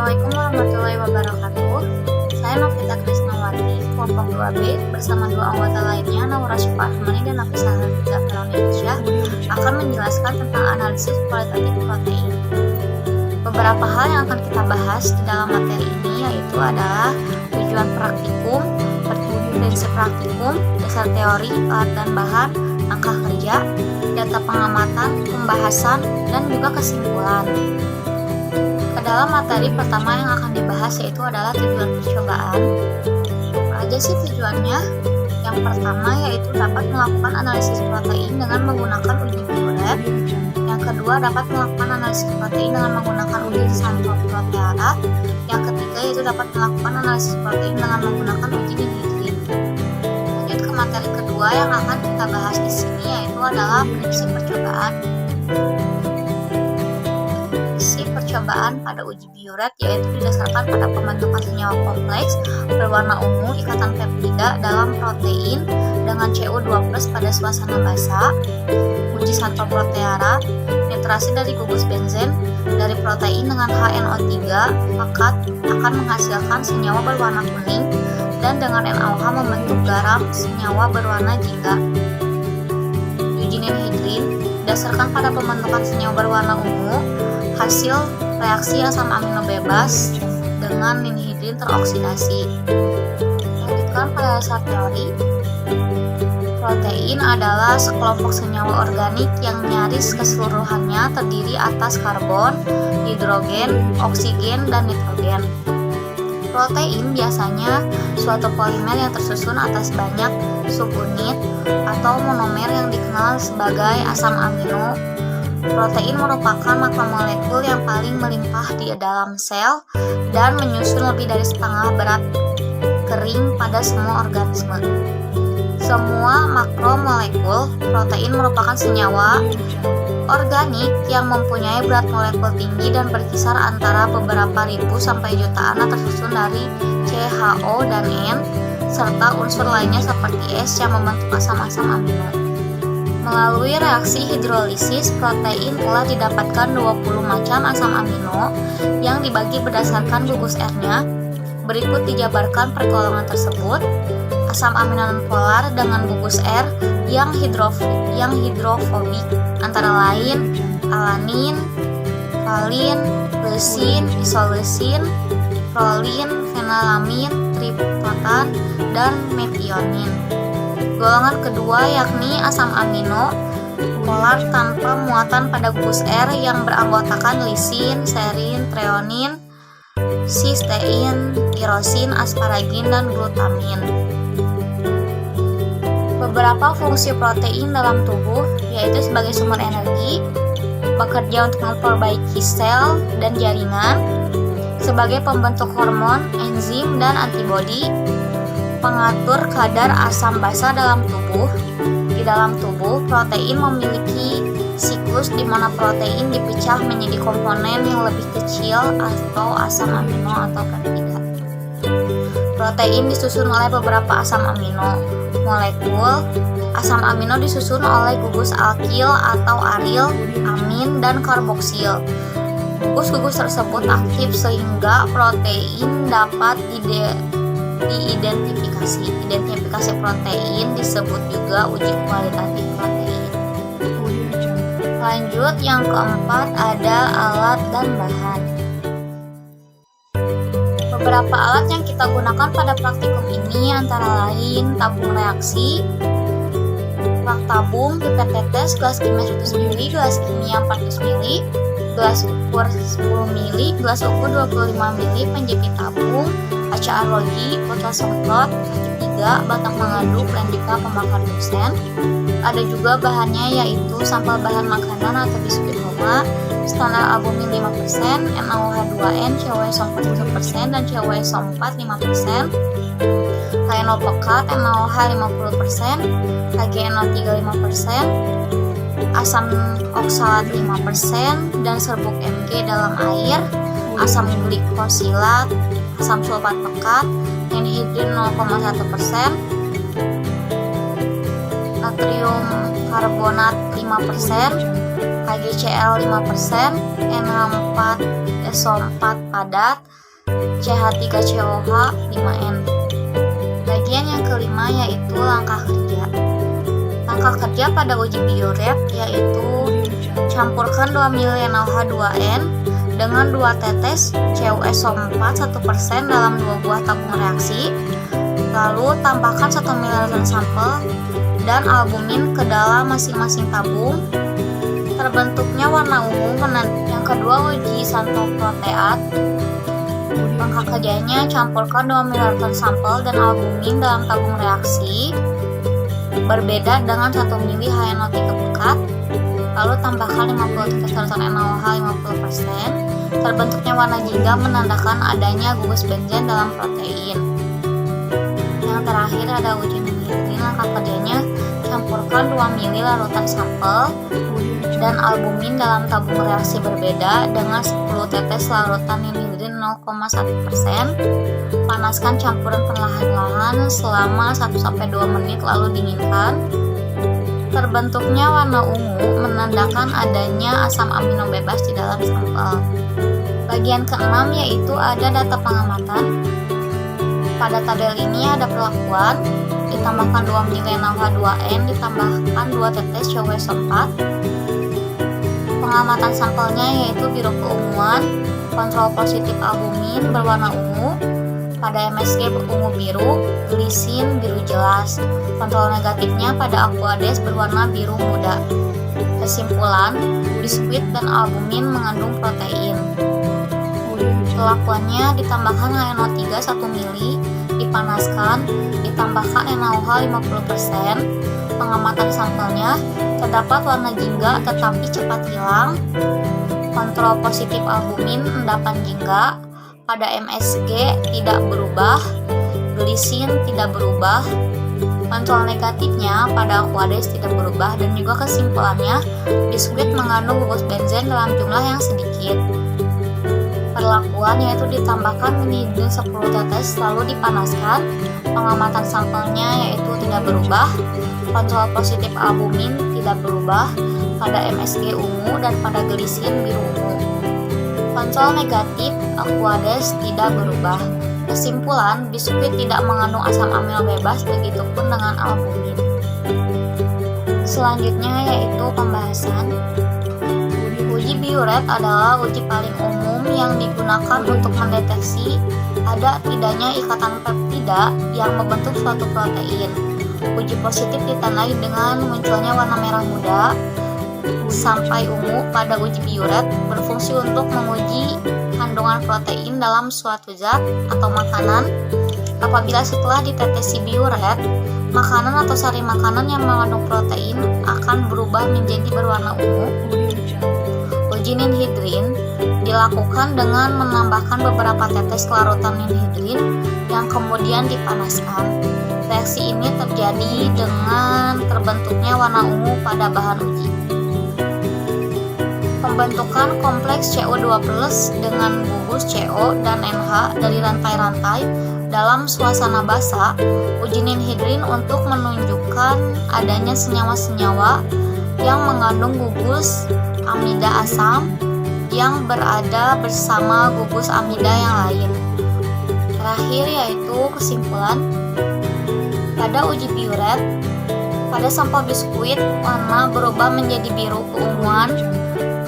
Assalamualaikum warahmatullahi wabarakatuh. Saya Novita Krisnawati, kelompok 2B, bersama dua anggota lainnya, Naura Syukurahmani dan Nafisa Hanifah Indonesia, akan menjelaskan tentang analisis kualitatif protein. Beberapa hal yang akan kita bahas di dalam materi ini yaitu adalah tujuan praktikum, prinsip praktikum, dasar teori, alat dan bahan, langkah kerja, data pengamatan, pembahasan, dan juga kesimpulan. Ke dalam materi pertama yang akan dibahas yaitu adalah tujuan percobaan. Apa aja sih tujuannya? Yang pertama yaitu dapat melakukan analisis protein dengan menggunakan uji biolab. Yang kedua dapat melakukan analisis protein dengan menggunakan uji sampel proteara. Yang ketiga yaitu dapat melakukan analisis protein dengan menggunakan uji dihidrin. Lanjut ke materi kedua yang akan kita bahas di sini yaitu adalah prinsip percobaan. Percobaan pada uji bioret yaitu didasarkan pada pembentukan senyawa kompleks berwarna ungu ikatan peptida dalam protein dengan CO2+ pada suasana basah. Uji sampel proteara, nitrasi dari gugus benzen dari protein dengan HNO3 maka akan menghasilkan senyawa berwarna kuning dan dengan NaOH membentuk garam senyawa berwarna jingga. Uji ninhidrin didasarkan pada pembentukan senyawa berwarna ungu hasil reaksi asam amino bebas dengan ninhidrin teroksidasi. Lanjutkan pada dasar teori. Protein adalah sekelompok senyawa organik yang nyaris keseluruhannya terdiri atas karbon, hidrogen, oksigen, dan nitrogen. Protein biasanya suatu polimer yang tersusun atas banyak subunit atau monomer yang dikenal sebagai asam amino. Protein merupakan makromolekul yang paling melimpah di dalam sel dan menyusun lebih dari setengah berat kering pada semua organisme. Semua makromolekul protein merupakan senyawa organik yang mempunyai berat molekul tinggi dan berkisar antara beberapa ribu sampai jutaan dan tersusun dari CHO dan N serta unsur lainnya seperti S yang membentuk asam-asam amino. Melalui reaksi hidrolisis, protein telah didapatkan 20 macam asam amino yang dibagi berdasarkan gugus R-nya. Berikut dijabarkan pergolongan tersebut. Asam amino nonpolar dengan gugus R yang hidrofobik antara lain alanin, valin, leusin, isoleusin, prolin, fenalamin, triptotan, dan methionin. Golongan kedua yakni asam amino polar tanpa muatan pada gugus R yang beranggotakan lisin, serin, treonin, sistein, tirosin, asparagin, dan glutamin. Beberapa fungsi protein dalam tubuh yaitu sebagai sumber energi, bekerja untuk memperbaiki sel dan jaringan, sebagai pembentuk hormon, enzim, dan antibodi, pengatur kadar asam basa dalam tubuh. Di dalam tubuh, protein memiliki siklus di mana protein dipecah menjadi komponen yang lebih kecil atau asam amino atau peptida. Protein disusun oleh beberapa asam amino molekul. Asam amino disusun oleh gugus alkil atau aril, amin, dan karboksil. Gugus-gugus tersebut aktif sehingga protein dapat Identifikasi protein disebut juga uji kualitatif protein. Lanjut, yang keempat ada alat dan bahan. Beberapa alat yang kita gunakan pada praktikum ini antara lain tabung reaksi, rak tabung, pipet tetes, gelas kimia 100 ml, gelas kimia 400 ml, gelas ukur 10 ml, gelas ukur 25 ml, penjepit tabung, kaca arloji, botol semprot, kaki 3, batang mengandung, prendika, pembakar dosen. Ada juga bahannya yaitu sampel bahan makanan atau biskuit Roma, standar albumin 5%, NaOH2n, COE4 1%, dan COE4 5%, HNO pekat, NaOH 50%, HgNO3 5%, asam oksalat 5%, dan serbuk Mg dalam air, asam glikosilat, asam sulfat pekat, ninhidrin 0,1%, natrium karbonat 5%, HgCl 5%, NH4 CuSO4 padat, CH3COH 5N. Bagian yang kelima yaitu langkah kerja. Langkah kerja pada uji biuret yaitu campurkan 2 ml NaOH2n dengan 2 tetes CuSO4 1% dalam 2 buah tabung reaksi. Lalu tambahkan 1 ml sampel dan albumin ke dalam masing-masing tabung. Terbentuknya warna ungu. Yang kedua, uji santoproteat. Langkah kerjanya campurkan 2 ml sampel dan albumin dalam tabung reaksi berbeda dengan 1 ml HNO3 pekat. Lalu tambahkan 50 tetes larutan NaOH 50%. Terbentuknya warna jingga menandakan adanya gugus benzen dalam protein. Yang terakhir ada uji ninhidrin. Langkah kerjanya campurkan 2 ml larutan sampel dan albumin dalam tabung reaksi berbeda dengan 10 tetes larutan ninhidrin 0,1%. Panaskan campuran perlahan-lahan selama 1-2 menit lalu dinginkan. Terbentuknya warna ungu menandakan adanya asam amino bebas di dalam sampel. Bagian keenam yaitu ada data pengamatan. Pada tabel ini ada perlakuan, ditambahkan 2 ml NaOH2n, ditambahkan 2 tetes CuSO4. Pengamatan sampelnya yaitu biru keunguan, kontrol positif albumin berwarna ungu, pada MSG ungu biru, glisin biru jelas. Kontrol negatifnya pada Aquades berwarna biru muda. Kesimpulan, biskuit dan albumin mengandung protein. Perlakuannya ditambahkan HNO3 1 ml, dipanaskan, ditambahkan NaOH 50%. Pengamatan sampelnya terdapat warna jingga tetapi cepat hilang. Kontrol positif albumin endapan jingga. Pada MSG tidak berubah, glisin tidak berubah. Kontrol negatifnya pada Aquades tidak berubah, dan juga kesimpulannya biskuit mengandung gugus benzen dalam jumlah yang sedikit. Perlakuan yaitu ditambahkan ninhidrin 10 tetes lalu dipanaskan. Pengamatan sampelnya yaitu tidak berubah. Kontrol positif albumin tidak berubah. Pada MSG ungu dan pada glisin biru ungu. Kontrol negatif Aquades tidak berubah. Kesimpulan, biskuit tidak mengandung asam amino bebas, begitupun dengan albumin. Selanjutnya yaitu pembahasan. Uji biuret adalah uji paling umum yang digunakan untuk mendeteksi ada tidaknya ikatan peptida yang membentuk suatu protein. Uji positif ditandai dengan munculnya warna merah muda sampai ungu pada uji biuret, berfungsi untuk menguji kandungan protein dalam suatu zat atau makanan. Apabila setelah ditetesi biuret, makanan atau sari makanan yang mengandung protein akan berubah menjadi berwarna ungu. Uji ninhidrin dilakukan dengan menambahkan beberapa tetes larutan ninhidrin yang kemudian dipanaskan. Reaksi ini terjadi dengan terbentuknya warna ungu pada bahan uji. Pembentukan kompleks CO2+ dengan gugus CO dan NH dari rantai-rantai dalam suasana basah. Uji ninhidrin untuk menunjukkan adanya senyawa-senyawa yang mengandung gugus amida asam yang berada bersama gugus amida yang lain. Terakhir yaitu kesimpulan. Pada uji biuret, pada sampel biskuit warna berubah menjadi biru keunguan,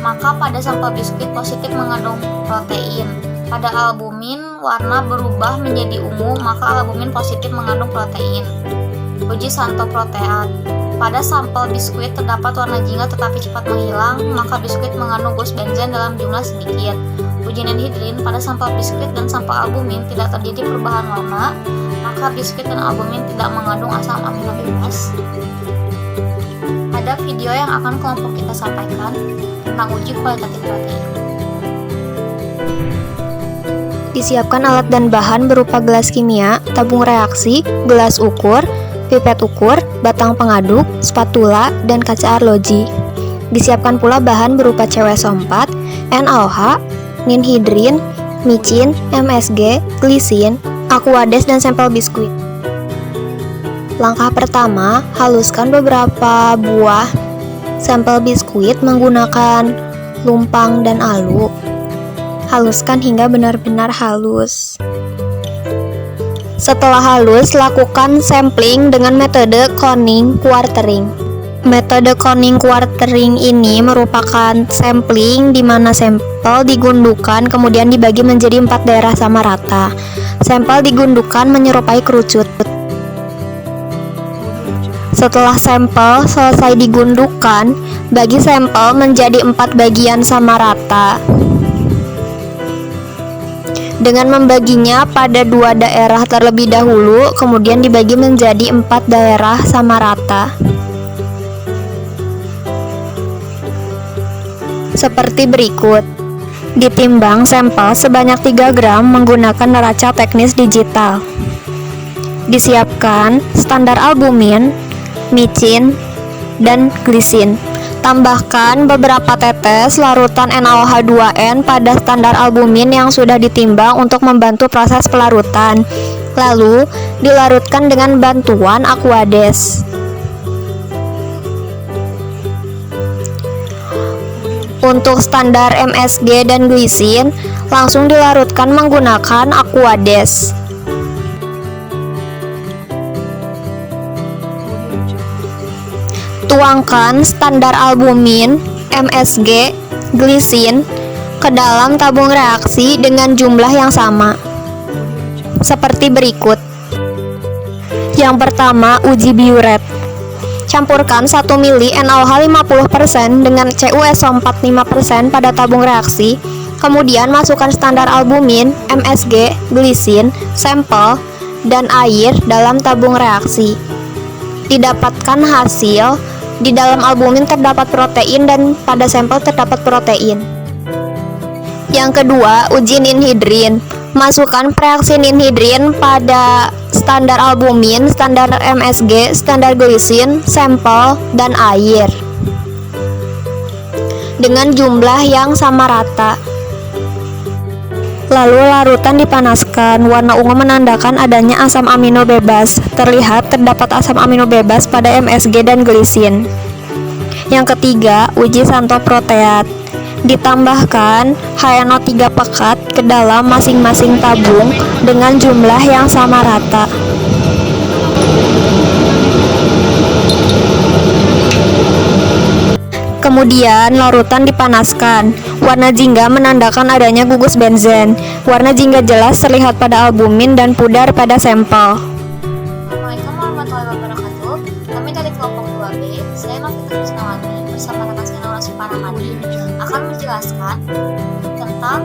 maka pada sampel biskuit positif mengandung protein. Pada albumin warna berubah menjadi ungu, maka albumin positif mengandung protein. Uji santoproteat. Pada sampel biskuit terdapat warna jingga tetapi cepat menghilang, maka biskuit mengandung gugus benzen dalam jumlah sedikit. Uji ninhidrin. Pada sampel biskuit dan sampel albumin tidak terjadi perubahan warna, maka biskuit dan albumin tidak mengandung asam amino bebas. Ada video yang akan kelompok kita sampaikan tentang uji kualitatif protein. Disiapkan alat dan bahan berupa gelas kimia, tabung reaksi, gelas ukur, pipet ukur, batang pengaduk, spatula, dan kaca arloji. Disiapkan pula bahan berupa CuSO4, NaOH, ninhidrin, micin, MSG, glisin, Aquades, dan sampel biskuit. Langkah pertama, haluskan beberapa buah sampel biskuit menggunakan lumpang dan alu. Haluskan hingga benar-benar halus. Setelah halus, lakukan sampling dengan metode Koning quartering. Metode Koning quartering ini merupakan sampling di mana sampel digundukan kemudian dibagi menjadi 4 daerah sama rata. Sampel digundukan menyerupai kerucut. Setelah sampel selesai digundukan, bagi sampel menjadi 4 bagian sama rata. Dengan membaginya pada 2 daerah terlebih dahulu, kemudian dibagi menjadi 4 daerah sama rata. Seperti berikut. Ditimbang sampel sebanyak 3 gram menggunakan neraca teknis digital. Disiapkan standar albumin, micin, dan glisin. Tambahkan beberapa tetes larutan NaOH2n pada standar albumin yang sudah ditimbang untuk membantu proses pelarutan. Lalu, dilarutkan dengan bantuan Aquades. Untuk standar MSG dan glisin, langsung dilarutkan menggunakan Aquades. Tuangkan standar albumin, MSG, glisin ke dalam tabung reaksi dengan jumlah yang sama. Seperti berikut. Yang pertama, uji biuret. Campurkan 1 ml NaOH 50% dengan CuSO 45% pada tabung reaksi. Kemudian masukkan standar albumin, MSG, glisin, sampel, dan air dalam tabung reaksi. Didapatkan hasil. Di dalam albumin terdapat protein dan pada sampel terdapat protein. Yang kedua, uji ninhidrin. Masukkan reaksi ninhidrin pada standar albumin, standar MSG, standar glisin, sampel, dan air dengan jumlah yang sama rata. Lalu larutan dipanaskan. Warna ungu menandakan adanya asam amino bebas. Terlihat terdapat asam amino bebas pada MSG dan glisin. Yang ketiga, uji santoproteat. Ditambahkan HNO3 pekat ke dalam masing-masing tabung dengan jumlah yang sama rata. Kemudian larutan dipanaskan. Warna jingga menandakan adanya gugus benzen. Warna jingga jelas terlihat pada albumin dan pudar pada sampel. Assalamualaikum warahmatullahi wabarakatuh. Kami dari kelompok 2B, saya Novita Krisnawati bersama rekan saya Nora Suparamadi akan menjelaskan tentang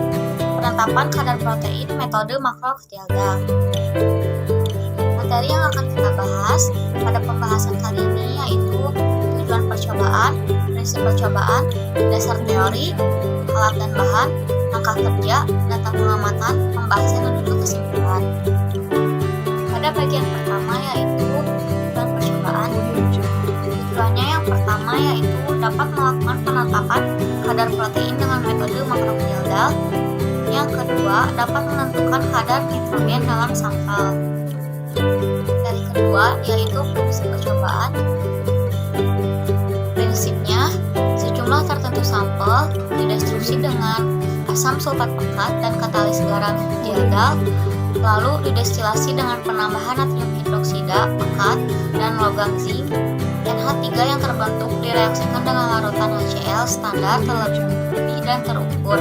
penetapan kadar protein metode Makro-Octielda. Materi yang akan kita bahas pada pembahasan kali ini yaitu tujuan percobaan, prinsip percobaan, dasar teori, alat dan bahan, langkah kerja, data pengamatan, pembahasan dan juga kesimpulan. Pada bagian pertama yaitu tujuan percobaan. Tujuannya yang pertama yaitu dapat melakukan penetapan kadar protein dengan metode Makro-Octielda. Yang kedua, dapat menentukan kadar nitrogen dalam sampel. Dari kedua yaitu prinsip percobaan. Prinsipnya, sejumlah tertentu sampel didestruksi dengan asam sulfat pekat dan katalis garam dieldal, lalu didestilasi dengan penambahan natrium hidroksida pekat dan logam zinc. NH3 yang terbentuk direaksikan dengan larutan HCl standar terlebih dan terukur.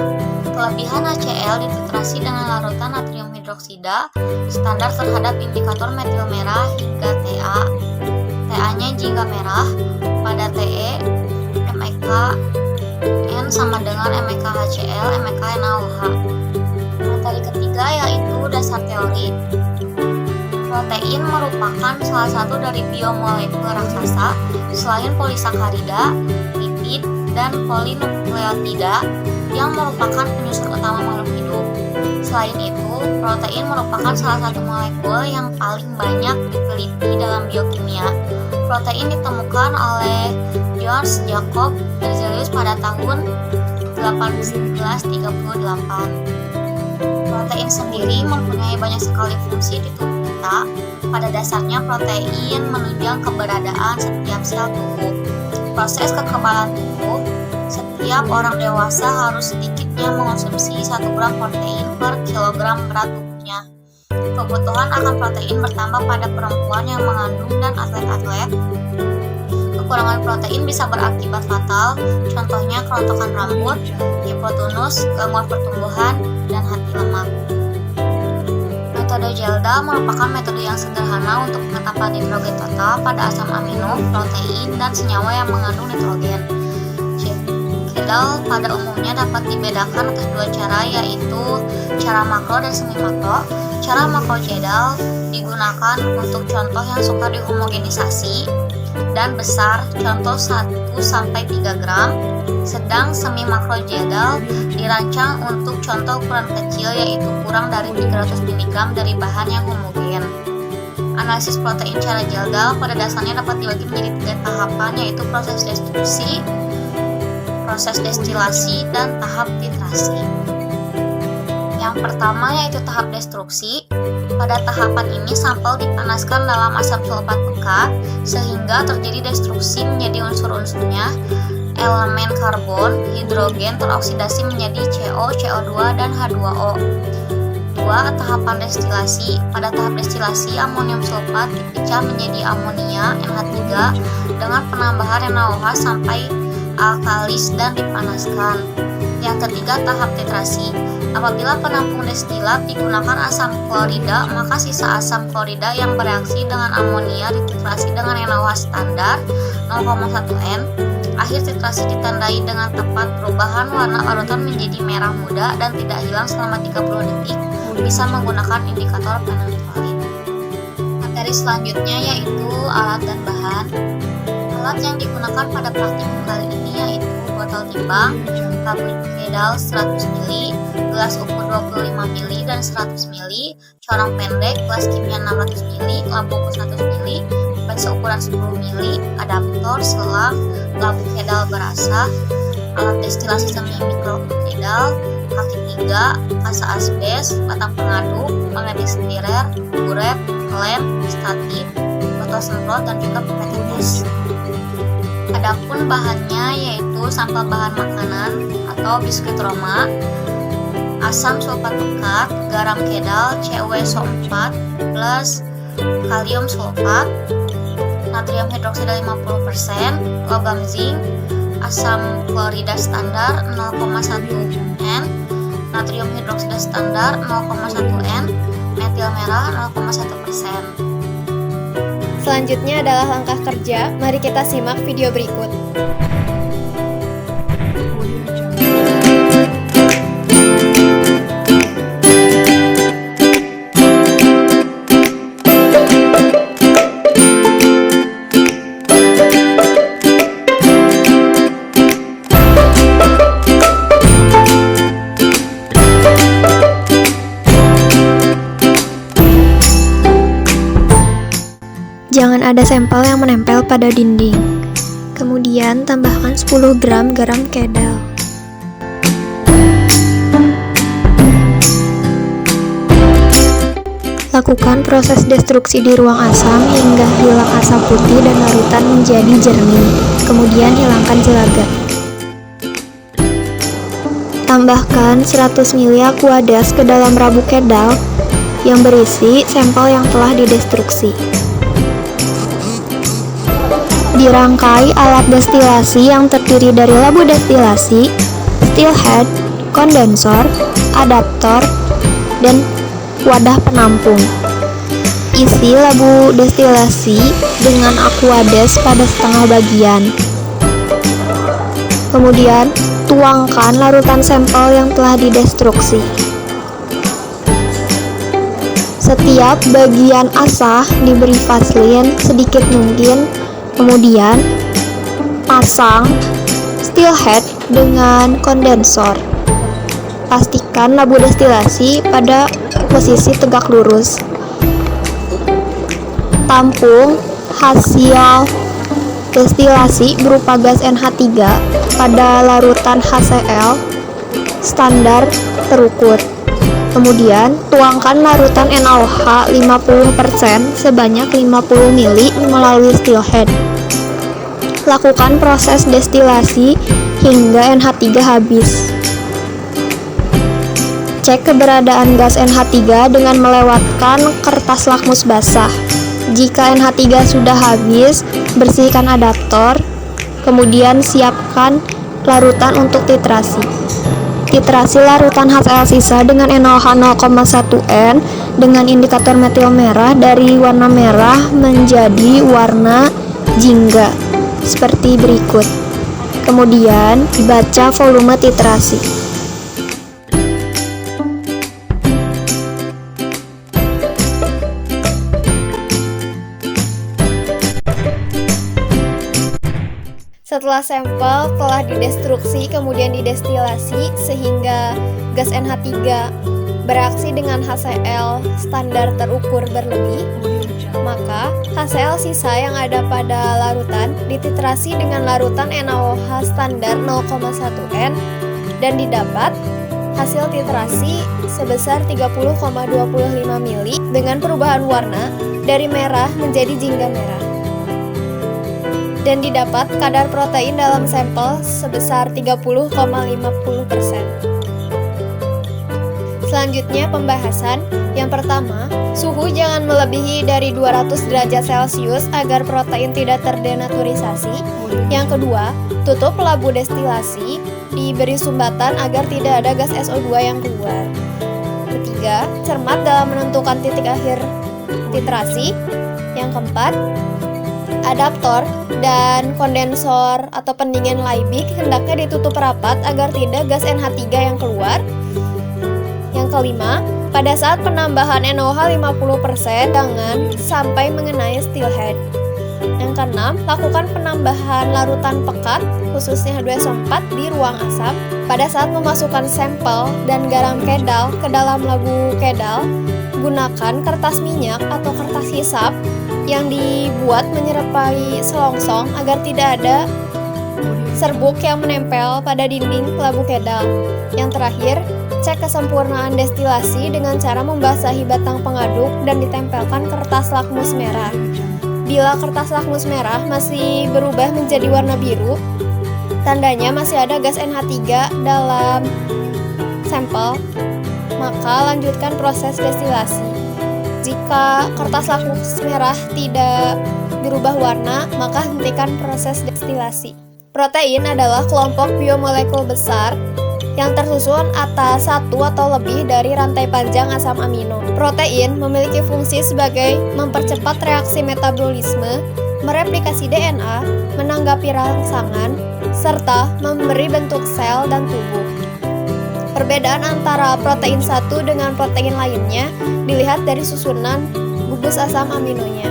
Kelebihan HCl dititrasi dengan larutan natrium hidroksida standar terhadap indikator metil merah hingga TA. TA-nya jingga merah pada TE, MEK N sama dengan MEK HCl, MEK NaOH. Materi ketiga yaitu dasar teori. Protein merupakan salah satu dari biomolekul raksasa selain polisakarida, lipid, dan polinukleotida yang merupakan penyusun utama makhluk hidup. Selain itu, protein merupakan salah satu molekul yang paling banyak diteliti dalam biokimia. Protein ditemukan oleh George Jacob Berzelius pada tahun 1838. Protein sendiri mempunyai banyak sekali fungsi di tubuh kita. Pada dasarnya, protein menunjang keberadaan setiap sel tubuh. Proses kekebalan tubuh. Setiap setiap orang dewasa harus sedikitnya mengonsumsi 1 gram protein per kilogram berat tubuhnya. Kebutuhan akan protein bertambah pada perempuan yang mengandung dan atlet-atlet. Kekurangan protein bisa berakibat fatal, contohnya kerontokan rambut, hipotonus, gangguan pertumbuhan, dan hati lemak. Metode Gelda merupakan metode yang sederhana untuk penetapan nitrogen total pada asam amino, protein, dan senyawa yang mengandung nitrogen. Gedal pada umumnya dapat dibedakan atas 2 cara, yaitu cara makro dan semi makro. Cara makro Gedal digunakan untuk contoh yang suka dihomogenisasi dan besar, contoh 1-3 gram, sedang semi makro Gedal dirancang untuk contoh ukuran kecil, yaitu kurang dari 300 mg dari bahan yang homogen. Analisis protein cara Gelda pada dasarnya dapat dibagi menjadi 3 tahapan, yaitu proses destruksi, proses destilasi, dan tahap titrasi. Yang pertama yaitu tahap destruksi. Pada tahapan ini sampel dipanaskan dalam asam sulfat pekat sehingga terjadi destruksi menjadi unsur-unsurnya. Elemen karbon, hidrogen teroksidasi menjadi CO, CO2, dan H2O. 2. Tahapan destilasi. Pada tahap destilasi, amonium sulfat dipecah menjadi amonia NH3 dengan penambahan NaOH sampai alkalis dan dipanaskan. Yang ketiga, tahap titrasi. Apabila penampung destilat digunakan asam klorida, maka sisa asam klorida yang bereaksi dengan amonia dititrasi dengan NaOH standar 0,1 N. Akhir titrasi ditandai dengan tepat perubahan warna larutan menjadi merah muda dan tidak hilang selama 30 detik. Bisa menggunakan indikator penentuan. Materi selanjutnya yaitu alat dan bahan. Alat yang digunakan pada praktikum kali ini yaitu botol timbang, tablet Gedal 100 ml, gelas ukur 25 ml dan 100 ml, corong pendek, gelas kimia 600 ml, lampu ukur 100 ml, pipet ukuran 10 ml, adaptor, selang, lampu Gedal berasap, alat destilasi semi mikro Gedal, kaki 3, kasa asbes, batang pengaduk, magnetik stirer, buret, lem, statif, botol semprot, dan juga pipet tetes. Adapun bahannya yaitu sampel bahan makanan atau biskuit Roma, asam sulfat pekat, garam Gedal CuSO4 plus kalium sulfat, natrium hidroksida 50%, logam zinc, asam klorida standar 0,1 N, natrium hidroksida standar 0,1 N, metil merah 0,1%. Selanjutnya adalah langkah kerja. Mari kita simak video berikut. Jangan ada sampel yang menempel pada dinding. Kemudian tambahkan 10 gram garam Gedal. Lakukan proses destruksi di ruang asam hingga hilang asam putih dan larutan menjadi jernih. Kemudian hilangkan jelaga. Tambahkan 100 ml aqueous ke dalam rabuk Gedal yang berisi sampel yang telah didestruksi. Dirangkai alat destilasi yang terdiri dari labu destilasi, still head, kondensor, adaptor, dan wadah penampung. Isi labu destilasi dengan aqueous pada setengah bagian. Kemudian, tuangkan larutan sampel yang telah didestruksi. Setiap bagian asah diberi vaselin sedikit mungkin. Kemudian, pasang still head dengan kondensor. Pastikan labu destilasi pada posisi tegak lurus. Tampung hasil destilasi berupa gas NH3 pada larutan HCl standar terukur. Kemudian, tuangkan larutan NaOH 50% sebanyak 50 ml melalui still head. Lakukan proses destilasi hingga NH3 habis. Cek keberadaan gas NH3 dengan melewatkan kertas lakmus basah. Jika NH3 sudah habis, bersihkan adaptor, kemudian siapkan larutan untuk titrasi. Titrasi larutan HCl sisa dengan NaOH 0,1 N dengan indikator metil merah dari warna merah menjadi warna jingga seperti berikut. Kemudian baca volume titrasi. Setelah sampel telah didestruksi kemudian didestilasi sehingga gas NH3 bereaksi dengan HCl standar terukur berlebih, maka HCl sisa yang ada pada larutan dititrasi dengan larutan NaOH standar 0,1 N dan didapat hasil titrasi sebesar 30,25 ml dengan perubahan warna dari merah menjadi jingga merah. Dan didapat kadar protein dalam sampel sebesar 30,50%. Selanjutnya pembahasan. Yang pertama, suhu jangan melebihi dari 200 derajat Celcius agar protein tidak terdenaturisasi. Yang kedua, tutup labu destilasi, diberi sumbatan agar tidak ada gas SO2 yang keluar. Ketiga, cermat dalam menentukan titik akhir titrasi. Yang keempat, adaptor dan kondensor atau pendingin Liebig hendaknya ditutup rapat agar tidak gas NH3 yang keluar. Yang kelima, pada saat penambahan NaOH 50% jangan sampai mengenai steelhead. Yang keenam, lakukan penambahan larutan pekat khususnya H2SO4 di ruang asap. Pada saat memasukkan sampel dan garam kedal ke dalam labu kedal, gunakan kertas minyak atau kertas hisap yang dibuat menyerupai selongsong agar tidak ada serbuk yang menempel pada dinding labu kedal. Yang terakhir, cek kesempurnaan destilasi dengan cara membasahi batang pengaduk dan ditempelkan kertas lakmus merah. Bila kertas lakmus merah masih berubah menjadi warna biru, tandanya masih ada gas NH3 dalam sampel, maka lanjutkan proses destilasi. Jika kertas lakmus merah tidak berubah warna, maka hentikan proses destilasi. Protein adalah kelompok biomolekul besar yang tersusun atas satu atau lebih dari rantai panjang asam amino. Protein memiliki fungsi sebagai mempercepat reaksi metabolisme, mereplikasi DNA, menanggapi rangsangan, serta memberi bentuk sel dan tubuh. Perbedaan antara protein satu dengan protein lainnya dilihat dari susunan gugus asam aminonya.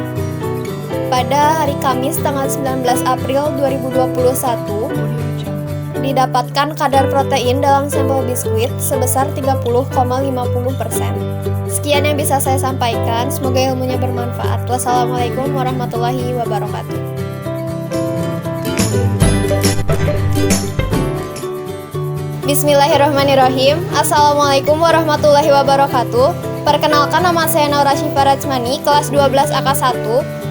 Pada hari Kamis tanggal 19 April 2021, didapatkan kadar protein dalam sampel biskuit sebesar 30,50%. Sekian yang bisa saya sampaikan, semoga ilmunya bermanfaat. Wassalamualaikum warahmatullahi wabarakatuh. Bismillahirrahmanirrahim. Assalamualaikum warahmatullahi wabarakatuh. Perkenalkan, nama saya Naura Syifa Rajmani, kelas 12 AK1.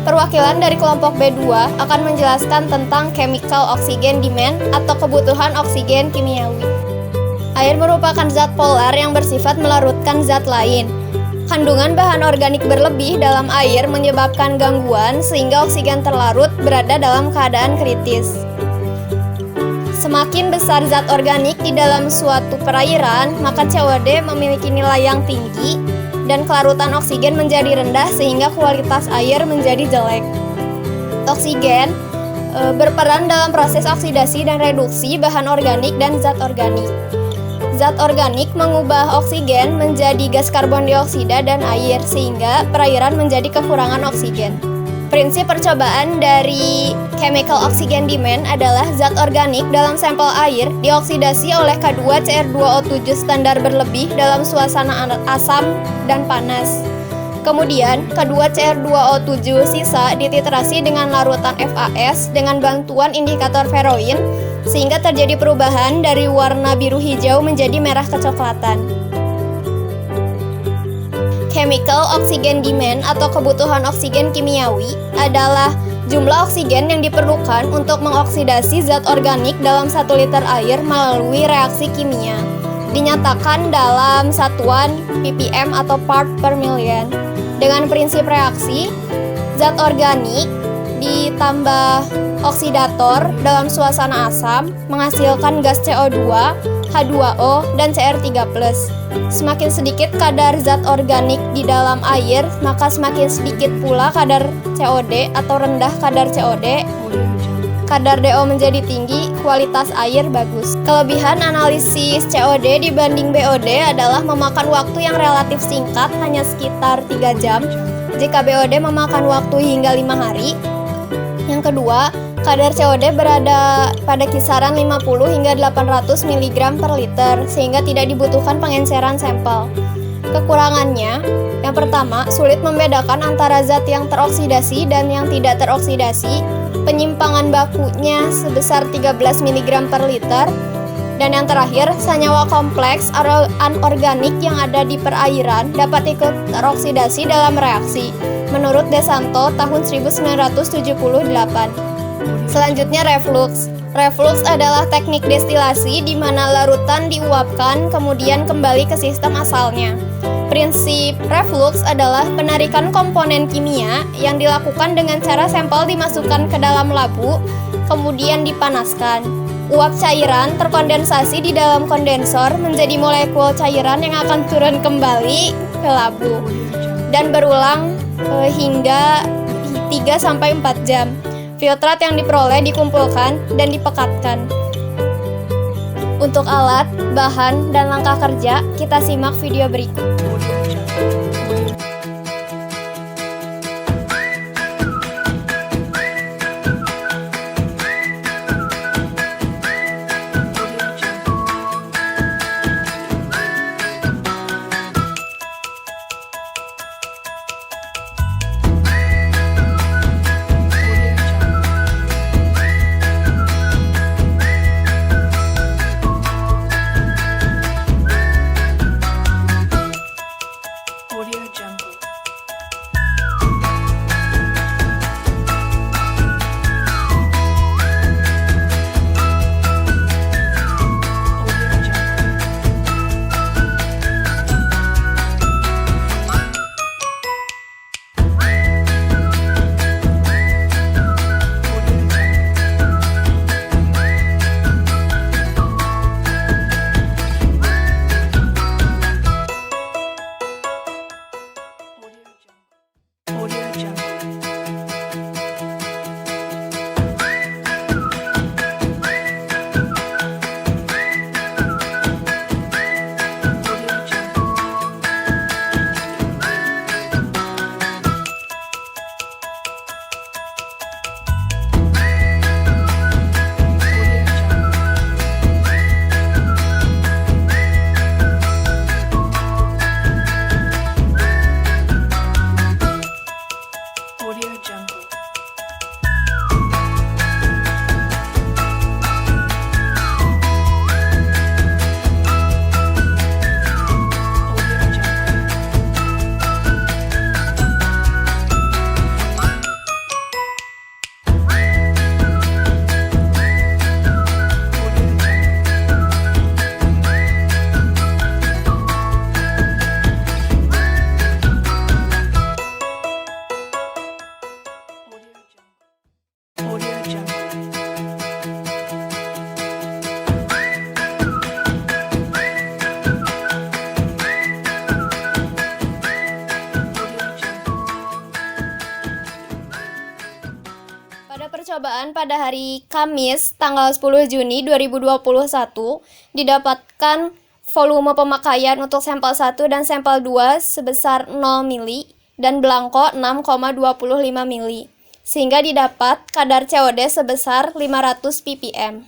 Perwakilan dari kelompok B2 akan menjelaskan tentang chemical oxygen demand atau kebutuhan oksigen kimiawi. Air merupakan zat polar yang bersifat melarutkan zat lain. Kandungan bahan organik berlebih dalam air menyebabkan gangguan sehingga oksigen terlarut berada dalam keadaan kritis. Semakin besar zat organik di dalam suatu perairan, maka COD memiliki nilai yang tinggi dan kelarutan oksigen menjadi rendah sehingga kualitas air menjadi jelek. Oksigen berperan dalam proses oksidasi dan reduksi bahan organik dan zat organik. Zat organik mengubah oksigen menjadi gas karbon dioksida dan air sehingga perairan menjadi kekurangan oksigen. Prinsip percobaan dari chemical oxygen demand adalah zat organik dalam sampel air dioksidasi oleh K2CR2O7 standar berlebih dalam suasana asam dan panas. Kemudian, K2CR2O7 sisa dititrasi dengan larutan FAS dengan bantuan indikator ferroin sehingga terjadi perubahan dari warna biru hijau menjadi merah kecoklatan. Chemical oxygen demand atau kebutuhan oksigen kimiawi adalah Jumlah oksigen yang diperlukan untuk mengoksidasi zat organik dalam 1 liter air melalui reaksi kimia dinyatakan dalam satuan ppm atau part per million. Dengan prinsip reaksi, zat organik ditambah oksidator dalam suasana asam menghasilkan gas CO2, H2O, dan Cr3+. Semakin sedikit kadar zat organik di dalam air, maka semakin sedikit pula kadar COD atau rendah kadar COD. Kadar DO menjadi tinggi, kualitas air bagus. Kelebihan analisis COD dibanding BOD adalah memakan waktu yang relatif singkat, hanya sekitar 3 jam, jika BOD memakan waktu hingga 5 hari. Yang kedua, kadar COD berada pada kisaran 50 hingga 800 mg per liter, sehingga tidak dibutuhkan pengenceran sampel. Kekurangannya, yang pertama, sulit membedakan antara zat yang teroksidasi dan yang tidak teroksidasi. Penyimpangan bakunya sebesar 13 mg per liter. Dan yang terakhir, senyawa kompleks anorganik yang ada di perairan dapat ikut teroksidasi dalam reaksi, menurut Desanto tahun 1978. Selanjutnya reflux. Reflux adalah teknik destilasi di mana larutan diuapkan kemudian kembali ke sistem asalnya. Prinsip reflux adalah penarikan komponen kimia yang dilakukan dengan cara sampel dimasukkan ke dalam labu, kemudian dipanaskan. Uap cairan terkondensasi di dalam kondensor menjadi molekul cairan yang akan turun kembali ke labu dan berulang hingga 3-4 jam. Filtrat yang diperoleh dikumpulkan dan dipekatkan. Untuk alat, bahan, dan langkah kerja, kita simak video berikut. Percobaan pada hari Kamis tanggal 10 Juni 2021 didapatkan volume pemakaian untuk sampel 1 dan sampel 2 sebesar 0 mili dan belangko 6,25 mili, sehingga didapat kadar COD sebesar 500 ppm.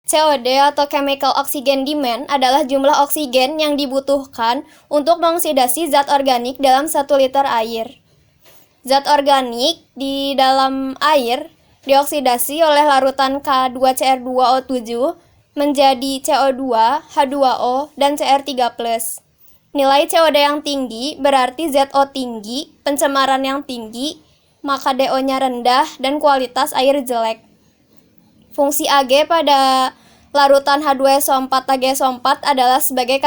COD atau Chemical Oxygen Demand adalah jumlah oksigen yang dibutuhkan untuk mengoksidasi zat organik dalam 1 liter air. Zat organik di dalam air dioksidasi oleh larutan K2Cr2O7 menjadi CO2, H2O, dan Cr3+. Nilai COD yang tinggi berarti ZO tinggi, pencemaran yang tinggi, maka DO-nya rendah dan kualitas air jelek. Fungsi Ag pada larutan H2SO4 AgSO4 adalah sebagai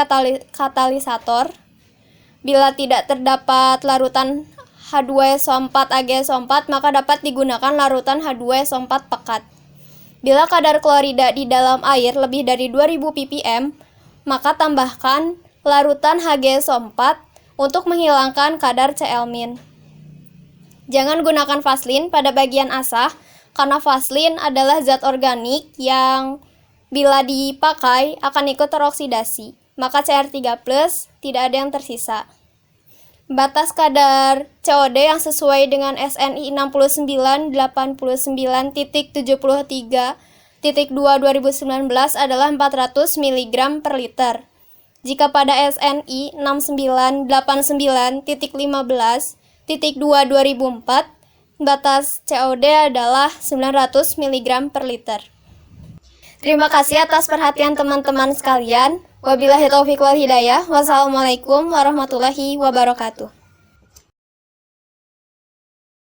katalisator. Bila tidak terdapat larutan H2SO4 AgSO4, maka dapat digunakan larutan H2SO4 pekat. Bila kadar klorida di dalam air lebih dari 2000 ppm, maka tambahkan larutan HgSO4 untuk menghilangkan kadar Cl-. Jangan gunakan vaselin pada bagian asah, karena vaselin adalah zat organik yang bila dipakai akan ikut teroksidasi, maka Cr3+ tidak ada yang tersisa. Batas kadar COD yang sesuai dengan SNI 69.73.2/2019 adalah 400 mg per liter. Jika pada SNI 6989.15.2/2004, batas COD adalah 900 mg per liter. Terima kasih atas perhatian teman-teman sekalian. Wabillahi taufiq wal hidayah. Wassalamualaikum warahmatullahi wabarakatuh.